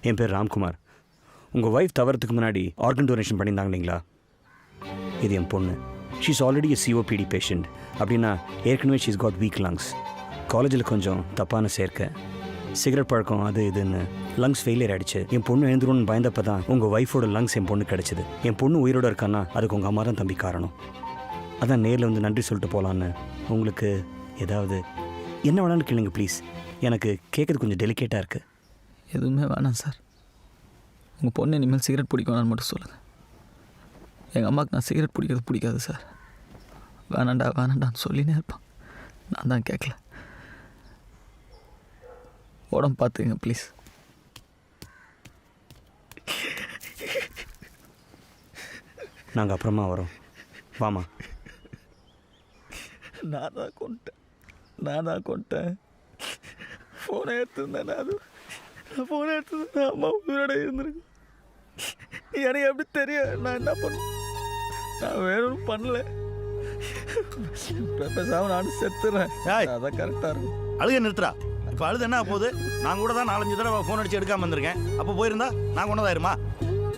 என் பேர் ராம்குமார். உங்கள் ஒய்ஃப் தவறதுக்கு முன்னாடி ஆர்கன் டொனேஷன் பண்ணியிருந்தாங்க இல்லைங்களா? இது என் பொண்ணு. ஷீஸ் ஆல்ரெடி எ COPD பேஷண்ட். அப்படின்னா ஏற்கனவே ஷீஸ் காட் வீக் லங்ஸ். காலேஜில் கொஞ்சம் தப்பான சேர்க்கை, சிகரெட் பழக்கம், அது இதுன்னு லங்ஸ் ஃபெயிலியர் ஆகிடுச்சு. என் பொண்ணு எழுந்துருன்னு பயந்தப்போ தான் உங்கள் ஒய்ஃபோட லங்ஸ் என் பொண்ணு கிடச்சிது. என் பொண்ணு உயிரோடு இருக்கான்னா அதுக்கு உங்கள் அம்மா தான் தம்பி காரணம். அதான் நேரில் வந்து நன்றி சொல்லிட்டு போகலான்னு. உங்களுக்கு ஏதாவது என்ன வேணாலும் கேளுங்க ப்ளீஸ். எனக்கு கேட்குறது கொஞ்சம் டெலிகேட்டாக இருக்குது. எதுவுமே வேணாம் சார். உங்கள் பொண்ணு இனிமேல் சிகரெட் பிடிக்கணும்னு மட்டும் சொல்லுங்கள். எங்கள் அம்மாவுக்கு நான் சிகரெட் பிடிக்கிறது பிடிக்காது சார். வேணாண்டான்னு சொல்லினே இருப்பான். நான் தான் கேட்கல. உடம்பு பார்த்துங்க ப்ளீஸ். நாங்கள் அப்புறமா வரோம். வாமா. நான் தான் கொண்டேன். ஃபோனை எடுத்துருந்தேன். நான் ஃபோனை எடுத்துருந்தேன். அம்மா உயிரோட இருந்திருக்கு. எனக்கு எப்படி தெரியும் நான் என்ன பண்ண? நான் வேணும்னு பண்ணல. பேசாமல் நானும் செத்துறேன். அதான் கரெக்டாக இருக்கும். அழுக நிறுத்துறா. இப்போ அழுது என்ன போகுது? நான் கூட தான் 4-5 தடவை ஃபோன் அடிச்சு எடுக்காமல் வந்திருக்கேன். அப்போ போயிருந்தா நான் கொண்டதாயிருமா?